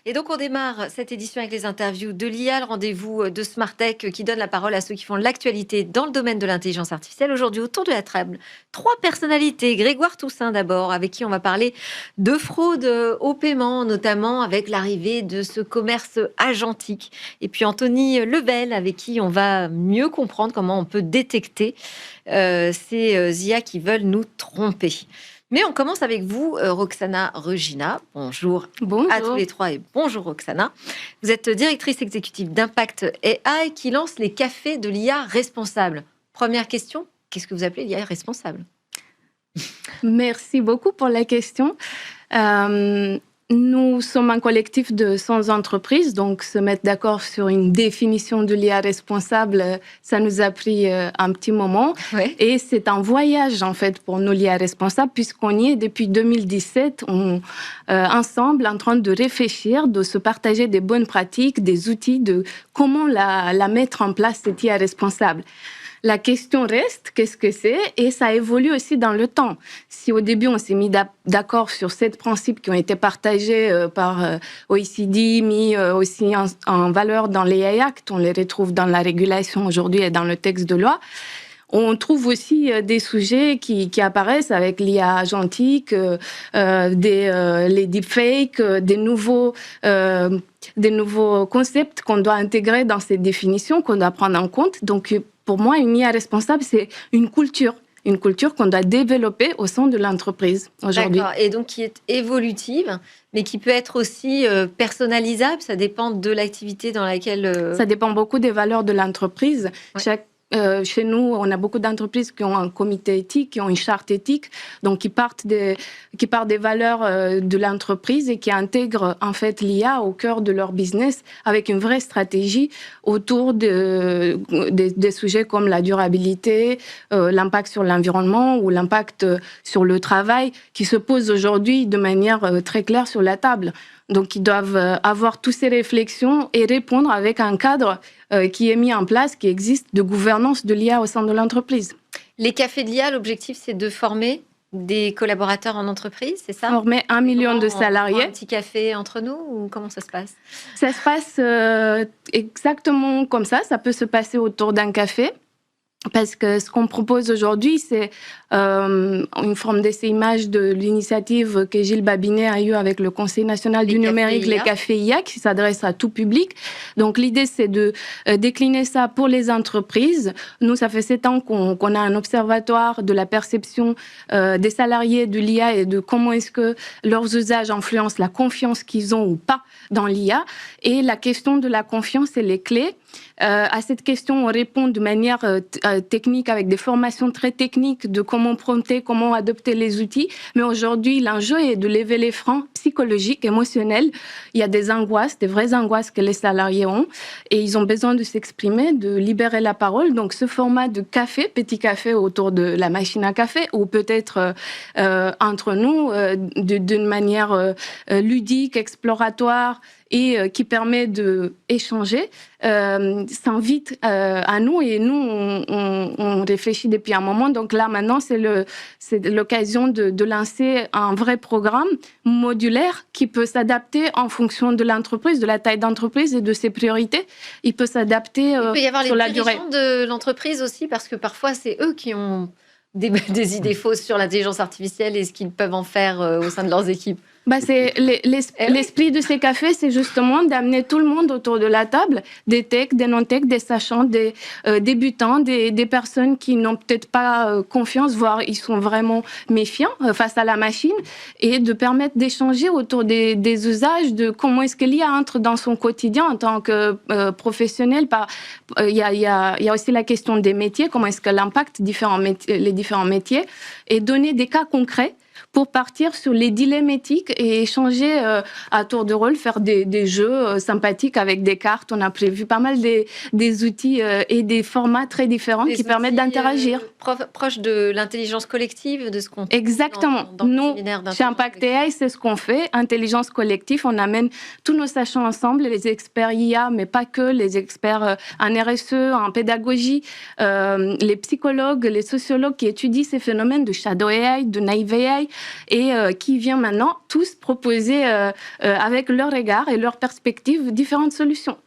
Et donc, on démarre cette édition avec les interviews de l'IA, le rendez-vous de Smartech qui donne la parole à ceux qui font l'actualité dans le domaine de l'intelligence artificielle. Aujourd'hui, autour de la table, trois personnalités. Grégoire Toussaint d'abord, avec qui on va parler de fraude au paiement, notamment avec l'arrivée de ce commerce agentique. Et puis Anthony Lebel, avec qui on va mieux comprendre comment on peut détecter ces IA qui veulent nous tromper. Mais on commence avec vous, Roxana Regina. Bonjour à tous les trois et bonjour Roxana. Vous êtes directrice exécutive d'Impact AI qui lance les cafés de l'IA responsable. Première question, qu'est-ce que vous appelez l'IA responsable? Merci beaucoup pour la question. Nous sommes un collectif de 100 entreprises, donc se mettre d'accord sur une définition de l'IA responsable, ça nous a pris un petit moment. Ouais. Et c'est un voyage, en fait, pour nous, l'IA responsable, puisqu'on y est depuis 2017, ensemble, en train de réfléchir, de se partager des bonnes pratiques, des outils, de comment la mettre en place, cette IA responsable. La question reste, qu'est-ce que c'est? Et ça évolue aussi dans le temps. Si au début, on s'est mis d'accord sur 7 principes qui ont été partagés par OECD, mis aussi en valeur dans les AI Act, on les retrouve dans la régulation aujourd'hui et dans le texte de loi, on trouve aussi des sujets qui apparaissent avec l'IA agentique, les deepfakes, des nouveaux concepts qu'on doit intégrer dans ces définitions, qu'on doit prendre en compte. Donc, pour moi, une IA responsable, c'est une culture qu'on doit développer au sein de l'entreprise aujourd'hui. D'accord, et donc qui est évolutive, mais qui peut être aussi personnalisable, ça dépend de l'activité dans laquelle... Ça dépend beaucoup des valeurs de l'entreprise. Ouais. Chez nous, on a beaucoup d'entreprises qui ont un comité éthique, qui ont une charte éthique, donc qui partent des valeurs de l'entreprise et qui intègrent en fait l'IA au cœur de leur business avec une vraie stratégie autour des sujets comme la durabilité, l'impact sur l'environnement ou l'impact sur le travail qui se posent aujourd'hui de manière très claire sur la table. Donc, ils doivent avoir toutes ces réflexions et répondre avec un cadre qui est mis en place, qui existe, de gouvernance de l'IA au sein de l'entreprise. Les cafés de l'IA, l'objectif, c'est de former des collaborateurs en entreprise, c'est ça? Former 1 million de salariés. Un petit café entre nous ou comment ça se passe? Ça se passe exactement comme ça. Ça peut se passer autour d'un café. Parce que ce qu'on propose aujourd'hui, c'est une forme d'essai-image de l'initiative que Gilles Babinet a eue avec le Conseil national du numérique, les cafés IA, qui s'adresse à tout public. Donc l'idée, c'est de décliner ça pour les entreprises. Nous, ça fait 7 ans qu'on a un observatoire de la perception des salariés de l'IA et de comment est-ce que leurs usages influencent la confiance qu'ils ont ou pas dans l'IA. Et la question de la confiance, elle est clé. À cette question, on répond de manière technique, avec des formations très techniques de comment prompter, comment adopter les outils. Mais aujourd'hui, l'enjeu est de lever les freins psychologiques, émotionnels. Il y a des angoisses, des vraies angoisses que les salariés ont. Et ils ont besoin de s'exprimer, de libérer la parole. Donc, ce format de café, petit café autour de la machine à café, ou peut-être entre nous, d'une manière ludique, exploratoire, et qui permet d'échanger, s'invite à nous. Et nous, on réfléchit depuis un moment. Donc là, maintenant, c'est l'occasion de lancer un vrai programme modulaire qui peut s'adapter en fonction de l'entreprise, de la taille d'entreprise et de ses priorités. Il peut s'adapter sur la durée. Il peut y avoir les dirigeants de l'entreprise aussi, parce que parfois, c'est eux qui ont des idées fausses sur l'intelligence artificielle et ce qu'ils peuvent en faire au sein de leurs équipes. C'est l'esprit de ces cafés, c'est justement d'amener tout le monde autour de la table, des techs, des non-techs, des sachants, des débutants, des personnes qui n'ont peut-être pas confiance, voire ils sont vraiment méfiants face à la machine, et de permettre d'échanger autour des usages, de comment est-ce que l'IA entre dans son quotidien en tant que professionnel. Il y a aussi la question des métiers, comment est-ce qu'elle impacte les différents métiers, et donner des cas concrets pour partir sur les dilemmes éthiques et échanger à tour de rôle, faire des jeux sympathiques avec des cartes. On a prévu pas mal des outils et des formats très différents qui permettent d'interagir. Proche de l'intelligence collective, de ce qu'on fait. Exactement. Nous, chez Impact AI, c'est ce qu'on fait. Intelligence collective, on amène tous nos sachants ensemble, les experts IA, mais pas que, les experts en RSE, en pédagogie, les psychologues, les sociologues qui étudient ces phénomènes de shadow AI, de naive AI, et qui vient maintenant tous proposer avec leur regard et leur perspective différentes solutions.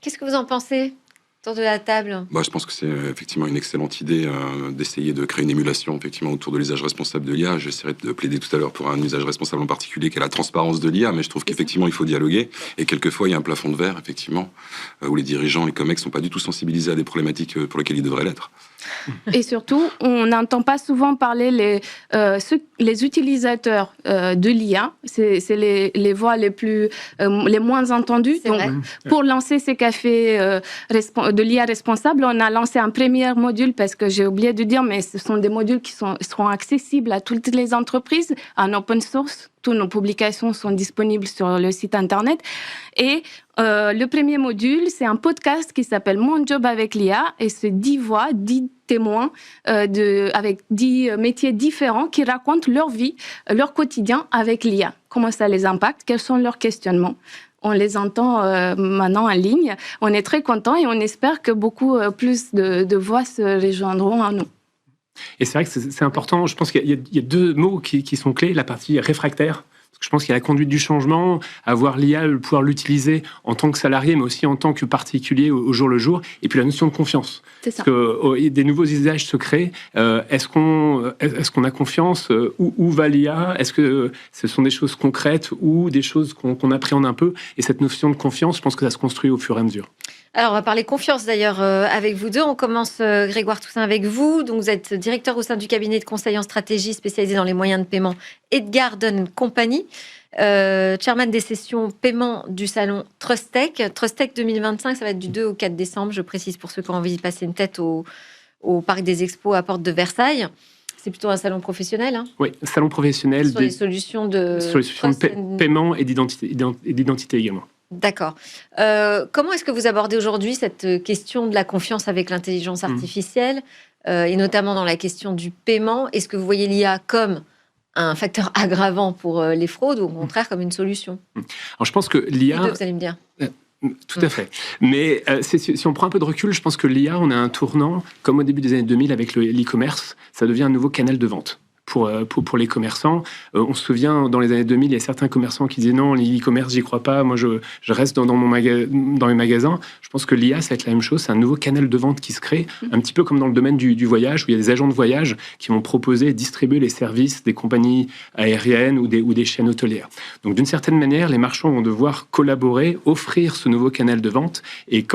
Qu'est-ce que vous en pensez autour de la table? Je pense que c'est effectivement une excellente idée d'essayer de créer une émulation effectivement autour de l'usage responsable de l'IA. J'essaierai de plaider tout à l'heure pour un usage responsable en particulier qui est la transparence de l'IA, mais je trouve qu'effectivement il faut dialoguer et quelquefois il y a un plafond de verre effectivement où les dirigeants, les COMEX sont pas du tout sensibilisés à des problématiques pour lesquelles ils devraient l'être. Et surtout, on n'entend pas souvent parler les utilisateurs de l'IA. C'est les voix les moins entendues. C'est vrai. Pour lancer ces cafés de l'IA responsable, on a lancé un premier module parce que j'ai oublié de dire, mais ce sont des modules qui seront accessibles à toutes les entreprises en open source. Toutes nos publications sont disponibles sur le site internet. Et le premier module, c'est un podcast qui s'appelle Mon Job avec l'IA et c'est 10 voix, 10 témoins avec 10 métiers différents qui racontent leur vie, leur quotidien avec l'IA. Comment ça les impacte, quels sont leurs questionnements. On les entend maintenant en ligne. On est très contents et on espère que beaucoup plus de voix se rejoindront à nous. Et c'est vrai que c'est important. Je pense qu'il y a deux mots qui sont clés. La partie réfractaire. Parce que je pense qu'il y a la conduite du changement, avoir l'IA, pouvoir l'utiliser en tant que salarié, mais aussi en tant que particulier au jour le jour. Et puis la notion de confiance. C'est ça. Parce que des nouveaux usages se créent. Est-ce qu'on a confiance? Où va l'IA? Est-ce que ce sont des choses concrètes ou des choses qu'on appréhende un peu? Et cette notion de confiance, je pense que ça se construit au fur et à mesure. Alors, on va parler confiance d'ailleurs avec vous deux. On commence, Grégoire Toussaint, avec vous. Donc, vous êtes directeur au sein du cabinet de conseil en stratégie spécialisé dans les moyens de paiement Edgar Dunn Company, chairman des sessions paiement du salon TrustTech. TrustTech 2025, ça va être du 2 au 4 décembre. Je précise pour ceux qui ont envie de passer une tête au Parc des Expos à Porte de Versailles. C'est plutôt un salon professionnel. Hein, oui, salon professionnel. Sur les solutions de paiement et d'identité également. D'accord. Comment est-ce que vous abordez aujourd'hui cette question de la confiance avec l'intelligence artificielle et notamment dans la question du paiement? Est-ce que vous voyez l'IA comme un facteur aggravant pour les fraudes ou au contraire comme une solution? Alors, je pense que l'IA... Vous allez me dire. Tout à fait. Mais si on prend un peu de recul, je pense que l'IA, on a un tournant, comme au début des années 2000 avec l'e-commerce, ça devient un nouveau canal de vente. Pour les commerçants. On se souvient, dans les années 2000, il y a certains commerçants qui disaient non, l'e-commerce, j'y crois pas, moi je reste dans mes magasins. Je pense que l'IA, ça va être la même chose, c'est un nouveau canal de vente qui se crée, un petit peu comme dans le domaine du voyage, où il y a des agents de voyage qui vont proposer et distribuer les services des compagnies aériennes ou des chaînes hôtelières. Donc d'une certaine manière, les marchands vont devoir collaborer, offrir ce nouveau canal de vente, et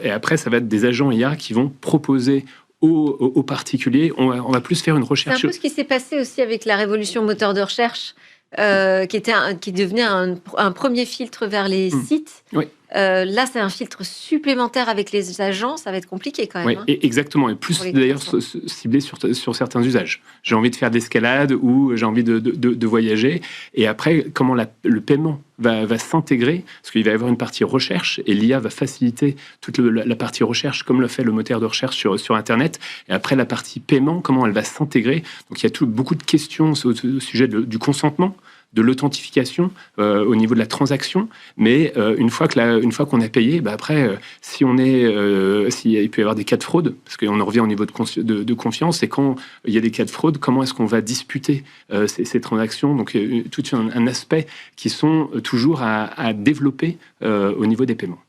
après, ça va être des agents IA qui vont proposer aux particuliers, on va plus faire une recherche. C'est un peu ce qui s'est passé aussi avec la révolution moteur de recherche, qui devenait un premier filtre vers les sites. Oui. Là, c'est un filtre supplémentaire avec les agents, ça va être compliqué quand même. Oui, exactement, et plus d'ailleurs ciblé sur certains usages. J'ai envie de faire de l'escalade ou j'ai envie de voyager, et après, comment le paiement va s'intégrer, parce qu'il va y avoir une partie recherche, et l'IA va faciliter toute la partie recherche, comme le fait le moteur de recherche sur Internet, et après la partie paiement, comment elle va s'intégrer. Donc il y a beaucoup de questions au sujet du consentement, de l'authentification au niveau de la transaction, mais une fois qu'on a payé, après, s'il peut y avoir des cas de fraude, parce qu'on en revient au niveau de confiance, et quand il y a des cas de fraude, comment est-ce qu'on va disputer ces transactions? Donc tout un aspect qui sont toujours à développer au niveau des paiements.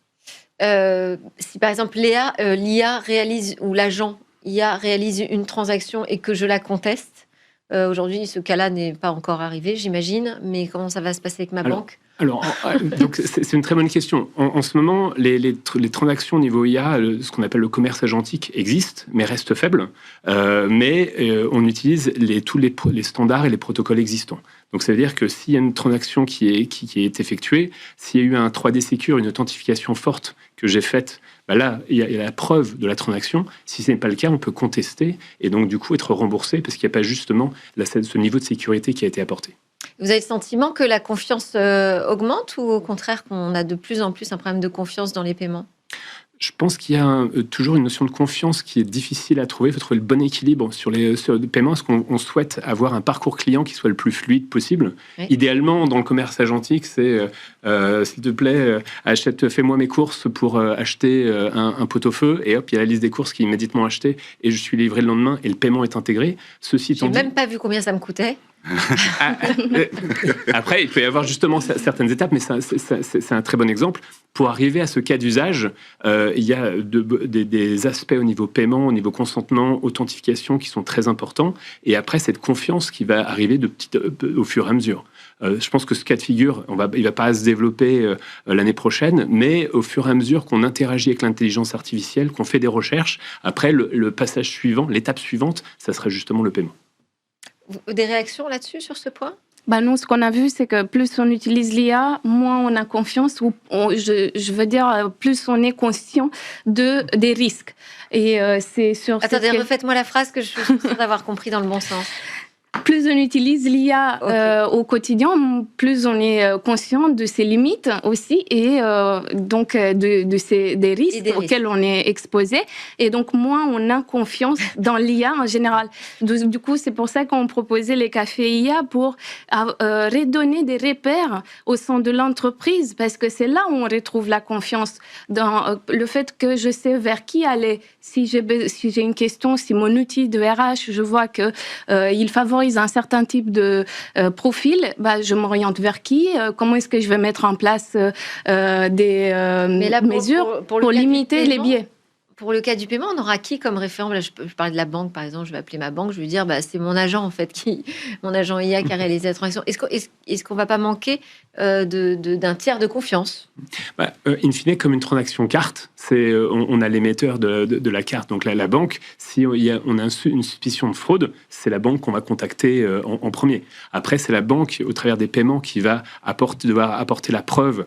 Si par exemple l'IA réalise, ou l'agent IA réalise une transaction et que je la conteste, aujourd'hui, ce cas-là n'est pas encore arrivé, j'imagine, mais comment ça va se passer avec ma banque? Donc c'est une très bonne question. En ce moment, les transactions au niveau IA, ce qu'on appelle le commerce agentique, existent, mais restent faibles. Mais on utilise tous les standards et les protocoles existants. Donc ça veut dire que s'il y a une transaction qui est effectuée, s'il y a eu un 3D Secure, une authentification forte que j'ai faite, là, il y a la preuve de la transaction. Si ce n'est pas le cas, on peut contester et donc du coup être remboursé parce qu'il n'y a pas justement ce niveau de sécurité qui a été apporté. Vous avez le sentiment que la confiance augmente ou au contraire qu'on a de plus en plus un problème de confiance dans les paiements? Je pense qu'il y a toujours une notion de confiance qui est difficile à trouver. Il faut trouver le bon équilibre sur le paiement. Est-ce qu'on souhaite avoir un parcours client qui soit le plus fluide possible? Oui. Idéalement, dans le commerce agentique, c'est s'il te plaît, fais-moi mes courses pour acheter un pot-au-feu, et hop, il y a la liste des courses qui est immédiatement achetée et je suis livré le lendemain et le paiement est intégré. J'ai même pas vu combien ça me coûtait. Après, il peut y avoir justement certaines étapes, mais c'est un très bon exemple. Pour arriver à ce cas d'usage, il y a des aspects au niveau paiement, au niveau consentement, authentification qui sont très importants. Et après, cette confiance qui va arriver au fur et à mesure. Je pense que ce cas de figure, il ne va pas se développer l'année prochaine, mais au fur et à mesure qu'on interagit avec l'intelligence artificielle, qu'on fait des recherches, après, le passage suivant, l'étape suivante, ça serait justement le paiement. Des réactions là-dessus, sur ce point ? Nous, ce qu'on a vu, c'est que plus on utilise l'IA, moins on a confiance, ou je veux dire, plus on est conscient des risques. Et c'est sur... Attendez, refaites-moi la phrase que je suis sûre d'avoir compris dans le bon sens. Plus on utilise l'IA au quotidien, plus on est conscient de ses limites aussi et donc des risques auxquels on est exposé. Et donc, moins on a confiance dans l'IA en général. Du coup, c'est pour ça qu'on proposait les cafés IA pour redonner des repères au sein de l'entreprise, parce que c'est là où on retrouve la confiance dans le fait que je sais vers qui aller. Si j'ai une question, si mon outil de RH, je vois que il favorise un certain type de profil, je m'oriente vers qui, comment est-ce que je vais mettre en place des mesures pour limiter les biais. Pour le cas du paiement, on aura qui comme référent ? Là, je parlais de la banque, par exemple. Je vais appeler ma banque. Je vais dire, c'est mon agent, en fait, mon agent IA qui a réalisé la transaction. Est-ce qu'on ne va pas manquer d'un tiers de confiance ? In fine, comme une transaction carte, on a l'émetteur de la carte, donc là, la banque. Si on a une suspicion de fraude, c'est la banque qu'on va contacter en premier. Après, c'est la banque, au travers des paiements, qui va devoir apporter la preuve.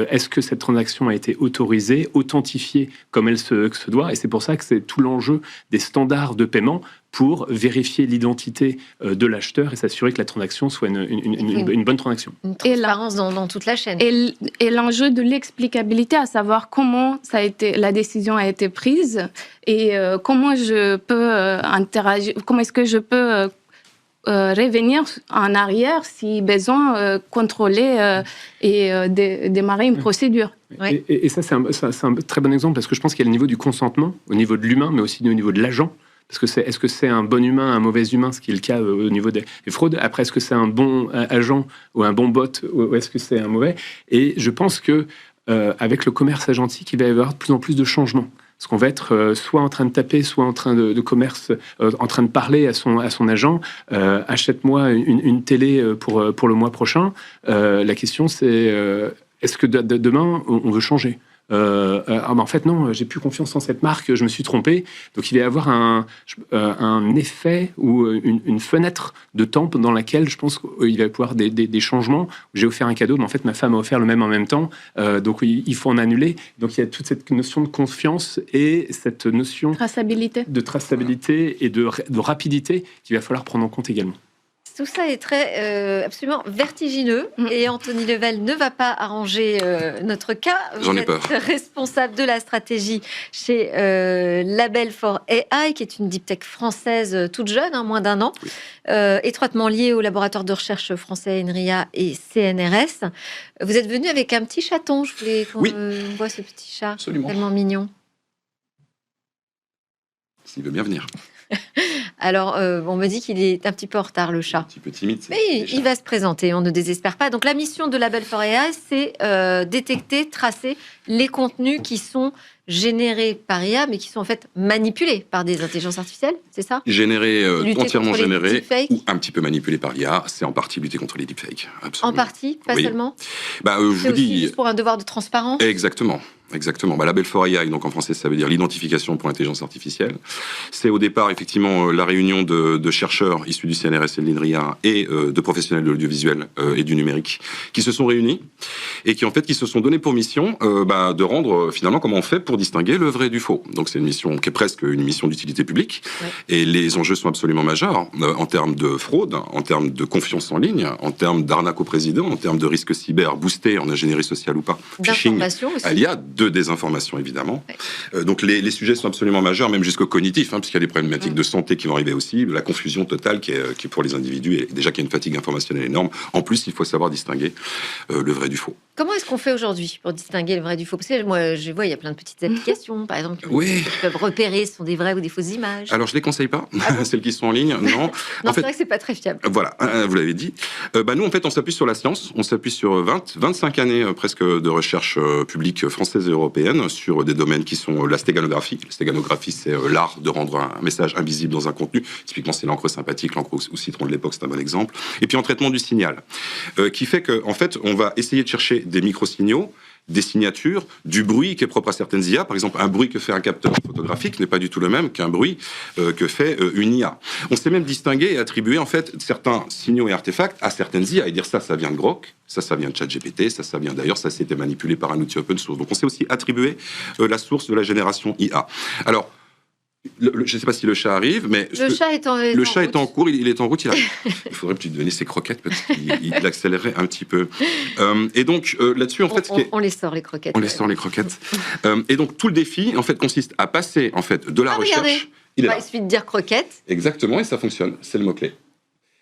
Est-ce que cette transaction a été autorisée, authentifiée comme elle se doit, et c'est pour ça que c'est tout l'enjeu des standards de paiement pour vérifier l'identité de l'acheteur et s'assurer que la transaction soit une bonne transaction. Une transparence dans toute la chaîne. Et l'enjeu de l'explicabilité, à savoir comment la décision a été prise et comment je peux interagir, comment est-ce que je peux revenir en arrière si besoin, contrôler et démarrer une procédure. Oui. Et ça, c'est un très bon exemple, parce que je pense qu'il y a le niveau du consentement, au niveau de l'humain, mais aussi au niveau de l'agent. Parce que est-ce que c'est un bon humain, un mauvais humain, ce qui est le cas au niveau des fraudes. Après, est-ce que c'est un bon agent ou un bon bot, ou est-ce que c'est un mauvais ? Et je pense que avec le commerce agentique, il va y avoir de plus en plus de changements. Parce qu'on va être soit en train de taper, soit en train de commerce, en train de parler à son agent. Achète-moi une télé pour le mois prochain. La question, c'est est-ce que demain, on veut changer ? En fait, non, j'ai plus confiance en cette marque, je me suis trompé. Donc, il va y avoir un effet ou une fenêtre de temps dans laquelle je pense qu'il va y avoir des changements. J'ai offert un cadeau, mais en fait, ma femme a offert le même en même temps. Donc, il faut en annuler. Donc, il y a toute cette notion de confiance et cette notion de traçabilité et de rapidité qu'il va falloir prendre en compte également. Tout ça est absolument vertigineux et Anthony Level ne va pas arranger notre cas. J'en ai peur. Vous êtes responsable de la stratégie chez Label for AI, qui est une deep tech française toute jeune, moins d'1 an, oui. Étroitement liée au laboratoire de recherche français INRIA et CNRS. Vous êtes venu avec un petit chaton. Je voulais qu'on voit ce petit chat. Absolument. Tellement mignon. S'il veut bien venir. Alors, on me dit qu'il est un petit peu en retard, le chat. Un petit peu timide. Mais il va se présenter, on ne désespère pas. Donc, la mission de Label for AI, c'est détecter, tracer les contenus qui sont générés par IA, mais qui sont en fait manipulés par des intelligences artificielles, c'est ça ? Entièrement générés ou un petit peu manipulés par l'IA, c'est en partie lutter contre les deepfakes. Absolument. En partie, pas seulement ? Je vous dis... juste pour un devoir de transparence ? Exactement. Label for AI, donc en français, ça veut dire l'identification pour l'intelligence artificielle. C'est au départ, effectivement, la réunion de chercheurs issus du CNRS et de l'INRIA et de professionnels de l'audiovisuel et du numérique qui se sont réunis et qui se sont donné pour mission de rendre, finalement, comment on fait pour distinguer le vrai du faux. Donc, c'est une mission qui est presque une mission d'utilité publique. Ouais. Et les enjeux sont absolument majeurs en termes de fraude, en termes de confiance en ligne, en termes d'arnaque au président, en termes de risques cyber boostés en ingénierie sociale ou pas. D'information aussi. Il y a de désinformation, évidemment. Ouais. Donc, les sujets sont absolument majeurs, même jusqu'au cognitif, puisqu'il y a des problématiques de santé qui vont arriver aussi, la confusion totale qui est pour les individus, et déjà qu'il y a une fatigue informationnelle énorme. En plus, il faut savoir distinguer le vrai du faux. Comment est-ce qu'on fait aujourd'hui pour distinguer le vrai du faux ? Parce que moi, je vois, il y a plein de petites applications, par exemple, Oui. qui peuvent repérer si ce sont des vraies ou des fausses images. Alors, je les conseille pas, celles qui sont en ligne, non. Non, En c'est fait, vrai que c'est pas très fiable. voilà, vous l'avez dit. Nous, en fait, on s'appuie sur la science, on s'appuie sur 25 années presque de recherche publique française et européenne sur des domaines qui sont la stéganographie. La stéganographie, c'est l'art de rendre un message invisible dans un contenu. Typiquement, c'est l'encre sympathique, l'encre au citron de l'époque, c'est un bon exemple. Et puis en traitement du signal, qui fait qu'en fait, on va essayer de chercher des micro-signaux, des signatures, du bruit qui est propre à certaines IA. Par exemple, un bruit que fait un capteur photographique n'est pas du tout le même qu'un bruit que fait une IA. On sait même distinguer et attribuer en fait certains signaux et artefacts à certaines IA et dire ça vient de Grok, ça vient de ChatGPT, ça vient d'ailleurs, ça a été manipulé par un outil open source. Donc on sait aussi attribuer la source de la génération IA. Alors, je ne sais pas si le chat arrive, mais Le chat est en cours, il est en route, il arrive. Il faudrait que tu lui donnes ses croquettes, parce qu'il accélérerait un petit peu. Et donc, là-dessus, en fait... On les sort, les croquettes. On les sort, les croquettes. Et donc, tout le défi, en fait, consiste à passer, en fait, de la recherche... Regardez, il suffit de dire croquettes. Exactement, et ça fonctionne, c'est le mot-clé.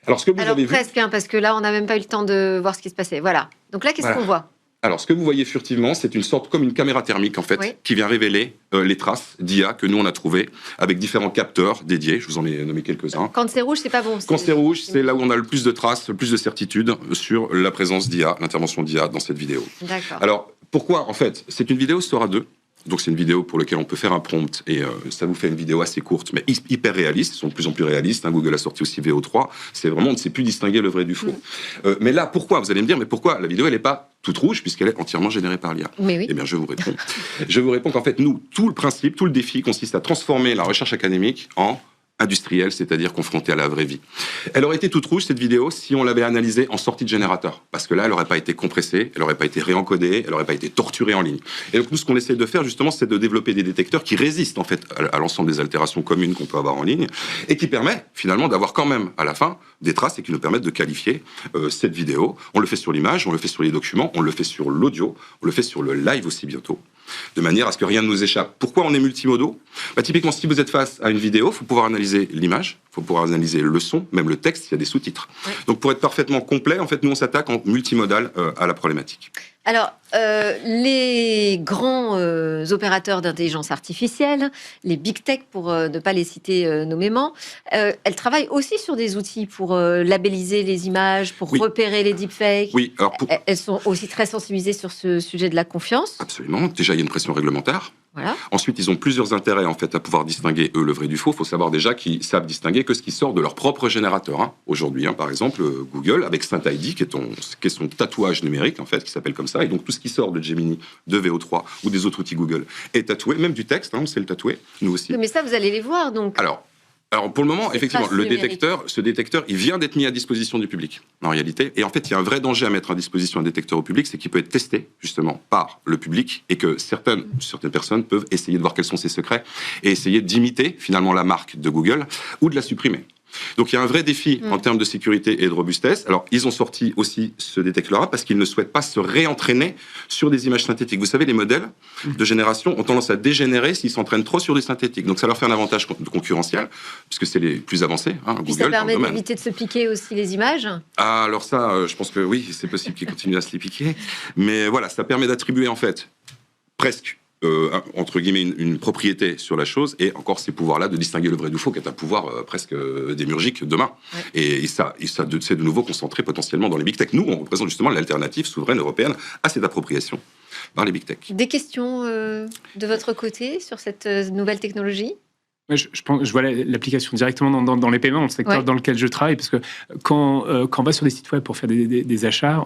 Alors, ce que vous avez vu... presque, parce que là, on n'a même pas eu le temps de voir ce qui se passait. Voilà. Donc là, qu'est-ce qu'on voit ? Alors, ce que vous voyez furtivement, c'est une sorte comme une caméra thermique, en fait, qui vient révéler les traces d'IA que nous, on a trouvées avec différents capteurs dédiés. Je vous en ai nommé quelques-uns. Quand c'est rouge, c'est pas bon. Quand c'est rouge, c'est là où on a le plus de traces, le plus de certitude sur la présence d'IA, l'intervention d'IA dans cette vidéo. D'accord. Alors, pourquoi, en fait, c'est une vidéo Sora 2. Donc c'est une vidéo pour laquelle on peut faire un prompt et ça vous fait une vidéo assez courte mais hyper réaliste. Ils sont de plus en plus réalistes. Google a sorti aussi VO3. C'est vraiment, on ne sait plus distinguer le vrai du faux. Mais là, pourquoi ? Vous allez me dire, mais pourquoi la vidéo, elle n'est pas toute rouge puisqu'elle est entièrement générée par l'IA ? Mais oui. Eh bien, je vous réponds. Je vous réponds qu'en fait, nous, tout le principe, tout le défi consiste à transformer la recherche académique en industrielle, c'est-à-dire confrontée à la vraie vie. Elle aurait été toute rouge, cette vidéo, si on l'avait analysée en sortie de générateur. Parce que là, elle n'aurait pas été compressée, elle n'aurait pas été réencodée, elle n'aurait pas été torturée en ligne. Et donc, nous, ce qu'on essaie de faire, justement, c'est de développer des détecteurs qui résistent, en fait, à l'ensemble des altérations communes qu'on peut avoir en ligne, et qui permet, finalement, d'avoir quand même, à la fin, des traces et qui nous permettent de qualifier cette vidéo. On le fait sur l'image, on le fait sur les documents, on le fait sur l'audio, on le fait sur le live aussi bientôt, de manière à ce que rien ne nous échappe. Pourquoi on est multimodaux ? Typiquement, si vous êtes face à une vidéo, il faut pouvoir analyser l'image, il faut pouvoir analyser le son, même le texte, il y a des sous-titres. Ouais. Donc pour être parfaitement complet, en fait, nous on s'attaque en multimodal à la problématique. Alors, les grands opérateurs d'intelligence artificielle, les big tech, pour ne pas les citer nommément, elles travaillent aussi sur des outils pour labelliser les images, pour repérer les deepfakes. Oui, alors elles sont aussi très sensibilisées sur ce sujet de la confiance. Absolument. Déjà, il y a une pression réglementaire. Voilà. Ensuite, ils ont plusieurs intérêts en fait à pouvoir distinguer eux le vrai du faux. Il faut savoir déjà qu'ils savent distinguer que ce qui sort de leur propre générateur. Aujourd'hui, par exemple, Google avec StintID, qui est son tatouage numérique en fait, qui s'appelle comme ça. Et donc tout ce qui sort de Gemini, de VO3 ou des autres outils Google est tatoué, même du texte. On sait le tatouer, nous aussi. Mais ça, vous allez les voir donc. Alors pour le moment, effectivement, ce détecteur, il vient d'être mis à disposition du public, en réalité. Et en fait, il y a un vrai danger à mettre à disposition un détecteur au public, c'est qu'il peut être testé, justement, par le public, et que certaines personnes peuvent essayer de voir quels sont ses secrets, et essayer d'imiter, finalement, la marque de Google, ou de la supprimer. Donc il y a un vrai défi en termes de sécurité et de robustesse. Alors ils ont sorti aussi ce détecteur-là parce qu'ils ne souhaitent pas se réentraîner sur des images synthétiques. Vous savez, les modèles de génération ont tendance à dégénérer s'ils s'entraînent trop sur du synthétique. Donc ça leur fait un avantage concurrentiel puisque c'est les plus avancés. Google, ça permet d'éviter de se piquer aussi les images. Ah, alors ça, je pense que oui, c'est possible qu'ils continuent à se les piquer. Mais voilà, ça permet d'attribuer en fait presque entre guillemets une propriété sur la chose et encore ces pouvoirs-là de distinguer le vrai du faux qui est un pouvoir presque démiurgique demain. Ouais. Et ça c'est de nouveau concentré potentiellement dans les big tech. Nous, on représente justement l'alternative souveraine européenne à cette appropriation par les big tech. Des questions de votre côté sur cette nouvelle technologie ? Je vois l'application directement dans les paiements, dans le secteur dans lequel je travaille, parce que quand on va sur des sites web pour faire des achats,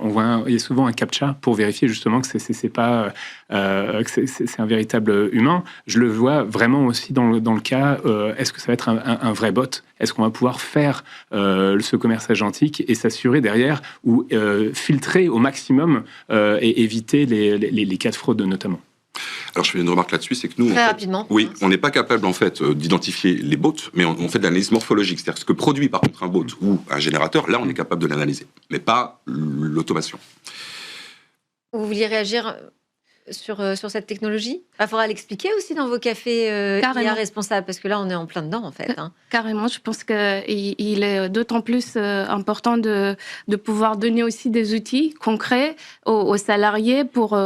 il y a souvent un captcha pour vérifier justement que c'est pas que c'est un véritable humain. Je le vois vraiment aussi dans le cas, est-ce que ça va être un vrai bot ? Est-ce qu'on va pouvoir faire ce commerce agentique et s'assurer derrière ou filtrer au maximum et éviter les cas de fraude notamment ? Alors je fais une remarque là-dessus, c'est que nous, rapidement. Oui, on n'est pas capable en fait d'identifier les bots, mais on fait de l'analyse morphologique, c'est-à-dire ce que produit par contre un bot ou un générateur, là on est capable de l'analyser, mais pas l'automation. Vous vouliez réagir sur cette technologie? Il faudra l'expliquer aussi dans vos cafés IA responsables, parce que là, on est en plein dedans, en fait. Hein. Carrément, je pense qu'il est d'autant plus important de pouvoir donner aussi des outils concrets aux salariés pour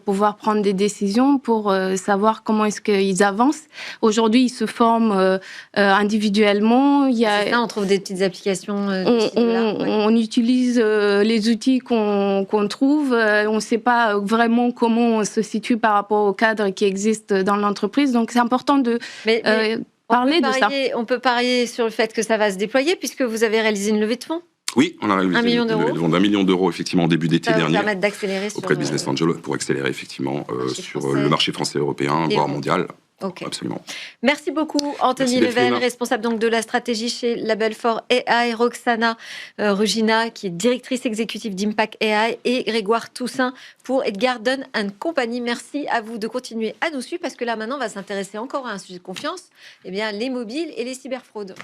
pouvoir prendre des décisions, pour savoir comment est-ce qu'ils avancent. Aujourd'hui, ils se forment individuellement. C'est ça, on trouve des petites applications. On utilise les outils qu'on trouve. On ne sait pas vraiment comment on se situe par rapport au cadre qui existe dans l'entreprise. Donc, c'est important de parler de ça. On peut parier sur le fait que ça va se déployer, puisque vous avez réalisé une levée de fonds. Oui, on a réalisé $1 million. Une levée de fonds d'1 million d'euros, effectivement, en début d'été dernier. Ça va permettre d'accélérer auprès de Business Angel pour accélérer, effectivement, sur le marché français, européen, voire mondial. Okay. Absolument. Merci beaucoup, Anthony Leven, responsable donc de la stratégie chez Label for AI, Roxana Rugina, qui est directrice exécutive d'Impact AI, et Grégoire Toussaint pour Edgar Dunn & Company. Merci à vous de continuer à nous suivre, parce que là, maintenant, on va s'intéresser encore à un sujet de confiance, les mobiles et les cyberfraudes.